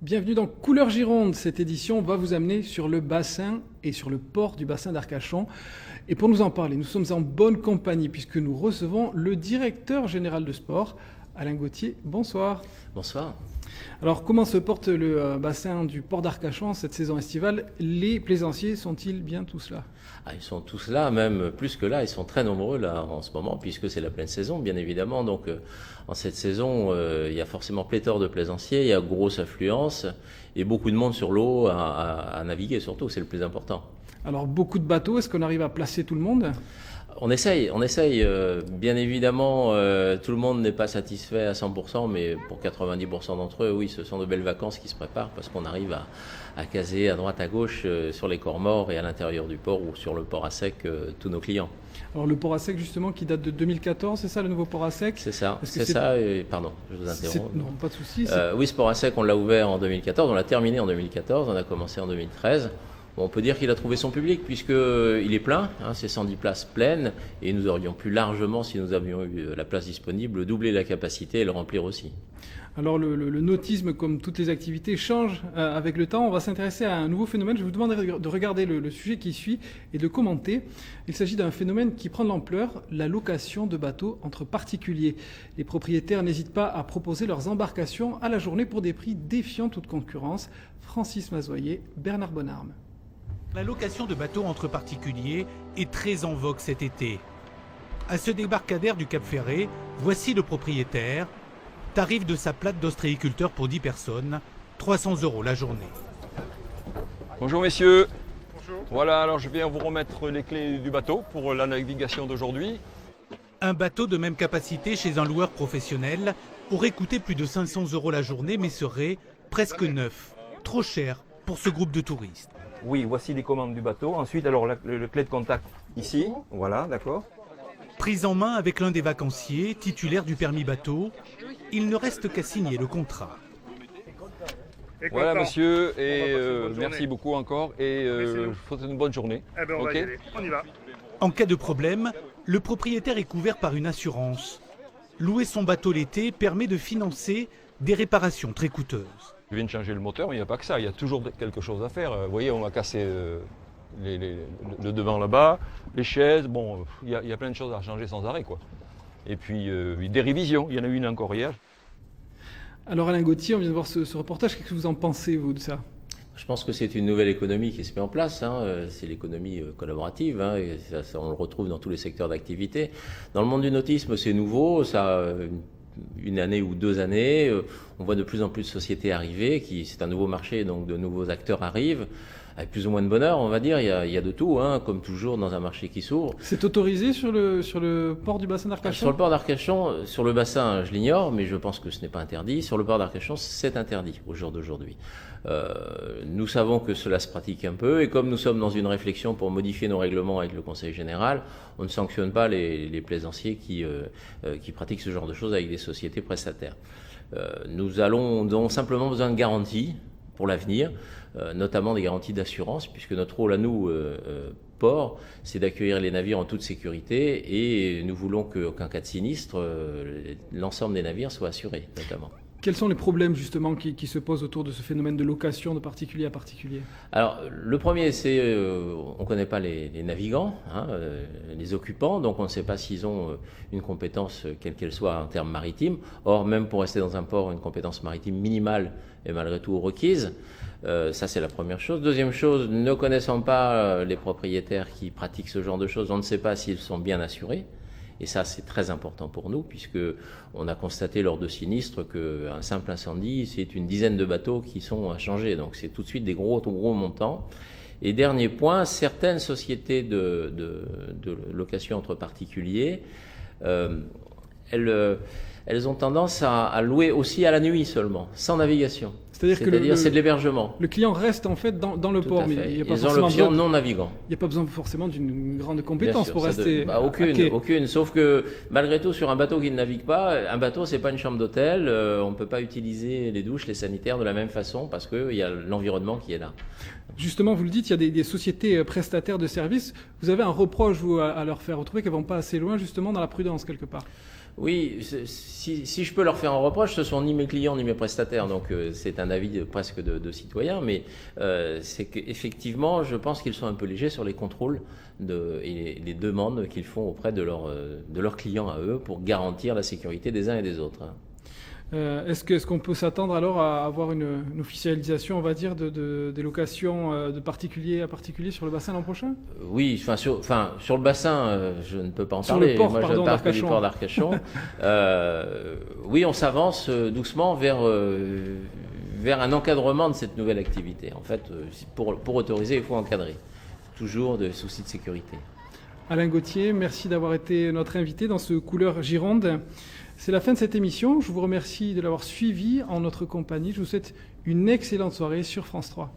Bienvenue dans Couleur Gironde. Cette édition va vous amener sur le bassin et sur le port du bassin d'Arcachon. Et pour nous en parler, nous sommes en bonne compagnie puisque nous recevons le directeur général de sport, Alain Gauthier. Bonsoir. Bonsoir. Alors, comment se porte le bassin du port d'Arcachon cette saison estivale? Les plaisanciers sont-ils bien tous là? Ils sont tous là, même plus que là. Ils sont très nombreux là en ce moment, puisque c'est la pleine saison, bien évidemment. Donc, en cette saison, il y a forcément pléthore de plaisanciers, il y a grosse affluence et beaucoup de monde sur l'eau à naviguer, surtout. C'est le plus important. Alors, beaucoup de bateaux. Est-ce qu'on arrive à placer tout le monde? On essaye. Bien évidemment, tout le monde n'est pas satisfait à 100%, mais pour 90% d'entre eux, oui, ce sont de belles vacances qui se préparent parce qu'on arrive à caser à droite, à gauche, sur les corps morts et à l'intérieur du port ou sur le port à sec, tous nos clients. Alors le port à sec, justement, qui date de 2014, c'est ça le nouveau port à sec? C'est ça, pardon, je vous interromps. Non, pas de souci. Oui, ce port à sec, on l'a ouvert en 2014, on l'a terminé en 2014, on a commencé en 2013. On peut dire qu'il a trouvé son public puisqu'il est plein, c'est 110 places pleines et nous aurions pu largement, si nous avions eu la place disponible, doubler la capacité et le remplir aussi. Alors le nautisme, comme toutes les activités, change avec le temps. On va s'intéresser à un nouveau phénomène. Je vous demande de regarder le sujet qui suit et de commenter. Il s'agit d'un phénomène qui prend de l'ampleur, la location de bateaux entre particuliers. Les propriétaires n'hésitent pas à proposer leurs embarcations à la journée pour des prix défiant toute concurrence. Francis Mazoyer, Bernard Bonarme. La location de bateaux entre particuliers est très en vogue cet été. À ce débarcadère du Cap Ferré, voici le propriétaire. Tarif de sa plate d'ostréiculteur pour 10 personnes, 300 € la journée. Bonjour messieurs. Bonjour. Voilà, alors je viens vous remettre les clés du bateau pour la navigation d'aujourd'hui. Un bateau de même capacité chez un loueur professionnel aurait coûté plus de 500 € la journée mais serait presque neuf. Trop cher pour ce groupe de touristes. Oui, voici les commandes du bateau. Ensuite, alors le clé de contact ici. Voilà, d'accord. Prise en main avec l'un des vacanciers, titulaire du permis bateau, il ne reste qu'à signer le contrat. Voilà monsieur, et merci beaucoup encore, et je vous souhaite une bonne journée. Eh ben on va y aller. On y va. En cas de problème, le propriétaire est couvert par une assurance. Louer son bateau l'été permet de financer des réparations très coûteuses. Je viens de changer le moteur, mais il n'y a pas que ça, il y a toujours quelque chose à faire. Vous voyez, on va casser le devant là-bas, les chaises, bon, il y a plein de choses à changer sans arrêt, quoi. Et puis des révisions, il y en a eu une encore hier. Alors Alain Gauthier, on vient de voir ce reportage, qu'est-ce que vous en pensez, vous, de ça? Je pense que c'est une nouvelle économie qui se met en place, c'est l'économie collaborative, et ça, on le retrouve dans tous les secteurs d'activité. Dans le monde du nautisme, c'est nouveau, ça une année ou 2 années, on voit de plus en plus de sociétés arriver, c'est un nouveau marché, donc de nouveaux acteurs arrivent, avec plus ou moins de bonheur, on va dire, il y a de tout, comme toujours dans un marché qui s'ouvre. C'est autorisé sur le port du bassin d'Arcachon? Sur le port d'Arcachon, sur le bassin, je l'ignore, mais je pense que ce n'est pas interdit. Sur le port d'Arcachon, c'est interdit au jour d'aujourd'hui. Nous savons que cela se pratique un peu, et comme nous sommes dans une réflexion pour modifier nos règlements avec le Conseil général, on ne sanctionne pas les plaisanciers qui pratiquent ce genre de choses avec des sociétés prestataires. Nous avons simplement besoin de garanties pour l'avenir, notamment des garanties d'assurance, puisque notre rôle à nous, port, c'est d'accueillir les navires en toute sécurité, et nous voulun qu'en cas de sinistre, l'ensemble des navires soit assuré, notamment. Quels sont les problèmes justement qui se posent autour de ce phénomène de location de particulier à particulier? Alors le premier, c'est on ne connaît pas les navigants, les occupants, donc on ne sait pas s'ils ont une compétence quelle qu'elle soit en termes maritimes. Or, même pour rester dans un port, une compétence maritime minimale est malgré tout requise. Ça, c'est la première chose. Deuxième chose, ne connaissant pas les propriétaires qui pratiquent ce genre de choses, on ne sait pas s'ils sont bien assurés. Et ça, c'est très important pour nous, puisqu'on a constaté lors de sinistres qu'un simple incendie, c'est une dizaine de bateaux qui sont à changer. Donc c'est tout de suite des gros montants. Et dernier point, certaines sociétés de location entre particuliers, elles ont tendance à louer aussi à la nuit seulement, sans navigation. C'est-à-dire c'est de l'hébergement. Le client reste en fait dans le port, mais il n'y a pas Ils ont l'option non navigant. Il n'y a pas besoin forcément d'une grande compétence pour rester. Aucune. Sauf que malgré tout, sur un bateau qui ne navigue pas, un bateau c'est pas une chambre d'hôtel. On ne peut pas utiliser les douches, les sanitaires de la même façon parce qu'il y a l'environnement qui est là. Justement, vous le dites, il y a des sociétés prestataires de services. Vous avez un reproche vous à leur faire? Vous trouvez qu'elles ne vont pas assez loin justement dans la prudence quelque part? Oui, si je peux leur faire un reproche, ce sont ni mes clients ni mes prestataires, donc c'est un un avis presque de citoyen, mais c'est qu'effectivement, je pense qu'ils sont un peu légers sur les contrôles et les demandes qu'ils font auprès de leurs clients à eux pour garantir la sécurité des uns et des autres. Est-ce qu'on peut s'attendre alors à avoir une officialisation, on va dire, des locations de particulier à particulier sur le bassin l'an prochain? Oui, sur le bassin, je ne peux pas en Sur parler. le port, Moi, pardon, je parle que du d'Arcachon. port d'Arcachon. Oui, on s'avance doucement vers un encadrement de cette nouvelle activité. En fait, pour autoriser, il faut encadrer. Toujours de soucis de sécurité. Alain Gauthier, merci d'avoir été notre invité dans ce Couleur Gironde. C'est la fin de cette émission. Je vous remercie de l'avoir suivi en notre compagnie. Je vous souhaite une excellente soirée sur France 3.